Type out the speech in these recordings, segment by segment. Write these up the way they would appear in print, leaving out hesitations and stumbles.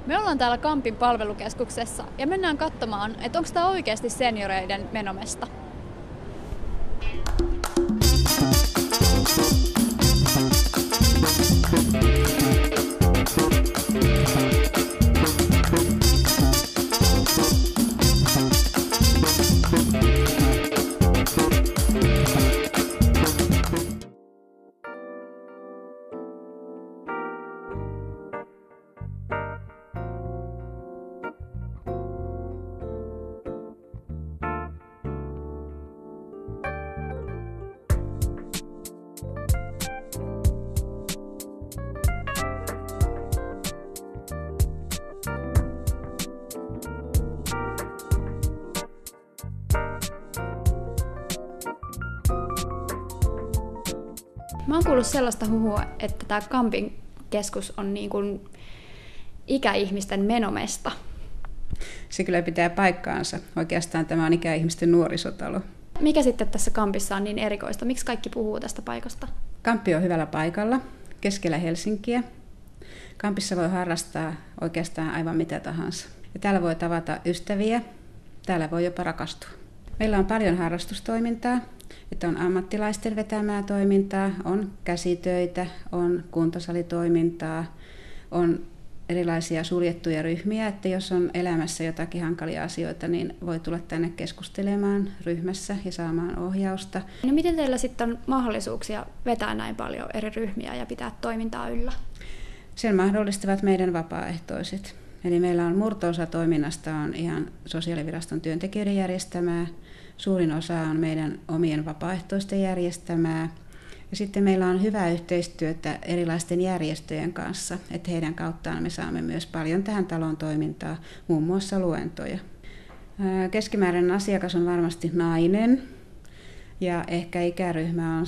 Me ollaan täällä Kampin palvelukeskuksessa ja mennään katsomaan, että onko tämä oikeasti senioreiden menomesta. Mä oon kuullut sellaista huhua, että tämä Kampin keskus on niin kuin ikäihmisten menomesta. Se kyllä pitää paikkaansa. Oikeastaan tämä on ikäihmisten nuorisotalo. Mikä sitten tässä Kampissa on niin erikoista? Miksi kaikki puhuu tästä paikasta? Kamppi on hyvällä paikalla, keskellä Helsinkiä. Kampissa voi harrastaa oikeastaan aivan mitä tahansa. Ja täällä voi tavata ystäviä, täällä voi jopa rakastua. Meillä on paljon harrastustoimintaa, että on ammattilaisten vetämää toimintaa, on käsitöitä, on kuntosalitoimintaa, on erilaisia suljettuja ryhmiä, että jos on elämässä jotakin hankalia asioita, niin voi tulla tänne keskustelemaan ryhmässä ja saamaan ohjausta. No miten teillä sitten on mahdollisuuksia vetää näin paljon eri ryhmiä ja pitää toimintaa yllä? Sen mahdollistavat meidän vapaaehtoiset. Eli meillä on murto-osa toiminnasta on ihan sosiaaliviraston työntekijöiden järjestämää, suurin osa on meidän omien vapaaehtoisten järjestämää. Ja sitten meillä on hyvää yhteistyötä erilaisten järjestöjen kanssa, että heidän kauttaan me saamme myös paljon tähän talon toimintaa, muun muassa luentoja. Keskimääräinen asiakas on varmasti nainen ja ehkä ikäryhmä on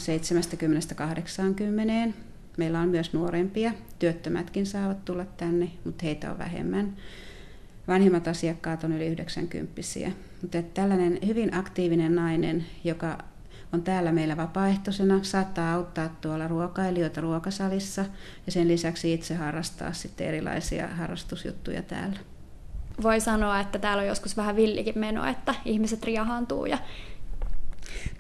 70–80. Meillä on myös nuorempia, työttömätkin saavat tulla tänne, mutta heitä on vähemmän. Vanhimmat asiakkaat on yli 90-vuotiaita. Mutta tällainen hyvin aktiivinen nainen, joka on täällä meillä vapaaehtoisena, saattaa auttaa tuolla ruokailijoita ruokasalissa ja sen lisäksi itse harrastaa sitten erilaisia harrastusjuttuja täällä. Voi sanoa, että täällä on joskus vähän villikin meno, että ihmiset riahaantuu.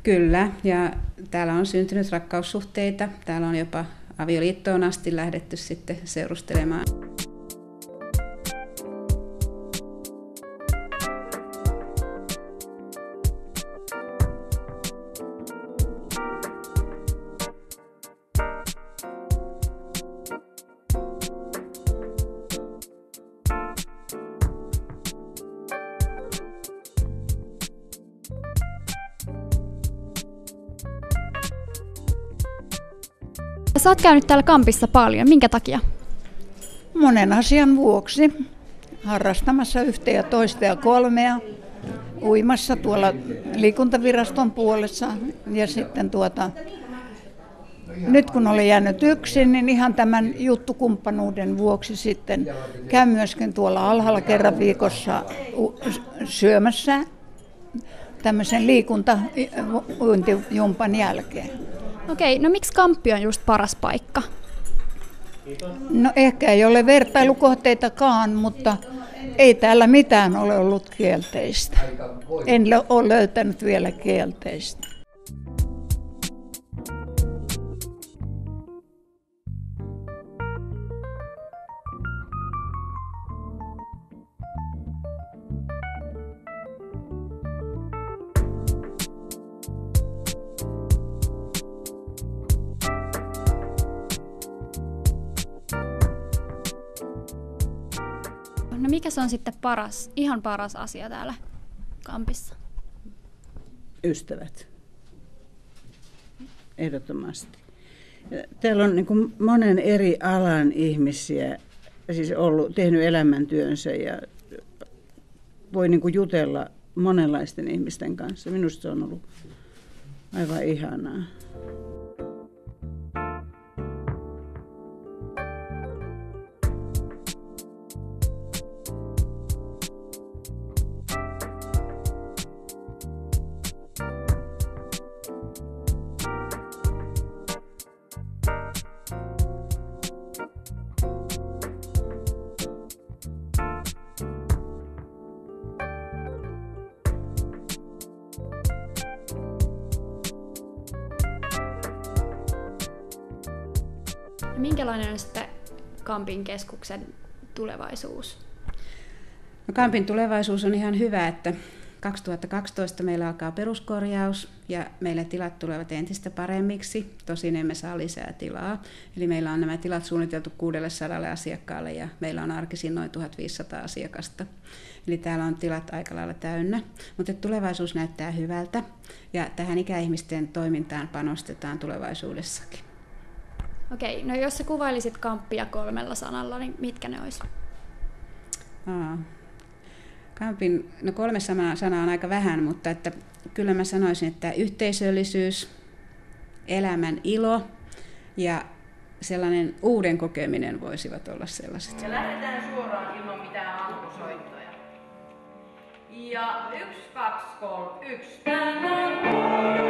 Kyllä, ja täällä on syntynyt rakkaussuhteita. Täällä on jopa avioliittoon asti lähdetty sitten seurustelemaan. Sä oot käynyt täällä Kampissa paljon. Minkä takia? Monen asian vuoksi. Harrastamassa 1 ja 2 ja 3, uimassa tuolla liikuntaviraston puolessa ja sitten nyt kun olen jäänyt yksin, niin ihan tämän juttukumppanuuden vuoksi sitten käyn myöskin tuolla alhaalla kerran viikossa syömässä tämmöisen liikuntauintijumpan jälkeen. Okei, no miksi Kamppi on just paras paikka? No ehkä ei ole vertailukohteitakaan, mutta ei täällä mitään ole ollut kielteistä. En ole löytänyt vielä kielteistä. No mikä se on sitten ihan paras asia täällä Kampissa? Ystävät. Ehdottomasti. Täällä on niin kuin monen eri alan ihmisiä siis tehnyt elämäntyönsä ja voi niin kuin jutella monenlaisten ihmisten kanssa. Minusta se on ollut aivan ihanaa. Minkälainen on sitten Kampin keskuksen tulevaisuus? No, Kampin tulevaisuus on ihan hyvä, että 2012 meillä alkaa peruskorjaus ja meille tilat tulevat entistä paremmiksi. Tosin emme saa lisää tilaa. Eli meillä on nämä tilat suunniteltu 600 asiakkaalle ja meillä on arkisin noin 1500 asiakasta. Eli täällä on tilat aika lailla täynnä, mutta tulevaisuus näyttää hyvältä ja tähän ikäihmisten toimintaan panostetaan tulevaisuudessakin. Okei, no jos sä kuvailisit Kamppia 3 sanalla, niin mitkä ne olisi? Kampin, 3 sanaa on aika vähän, mutta että kyllä mä sanoisin, että yhteisöllisyys, elämän ilo ja sellainen uuden kokeminen voisivat olla sellaiset. Ja lähdetään suoraan ilman mitään alkusoittoja. Ja 1, 2, 3, 1.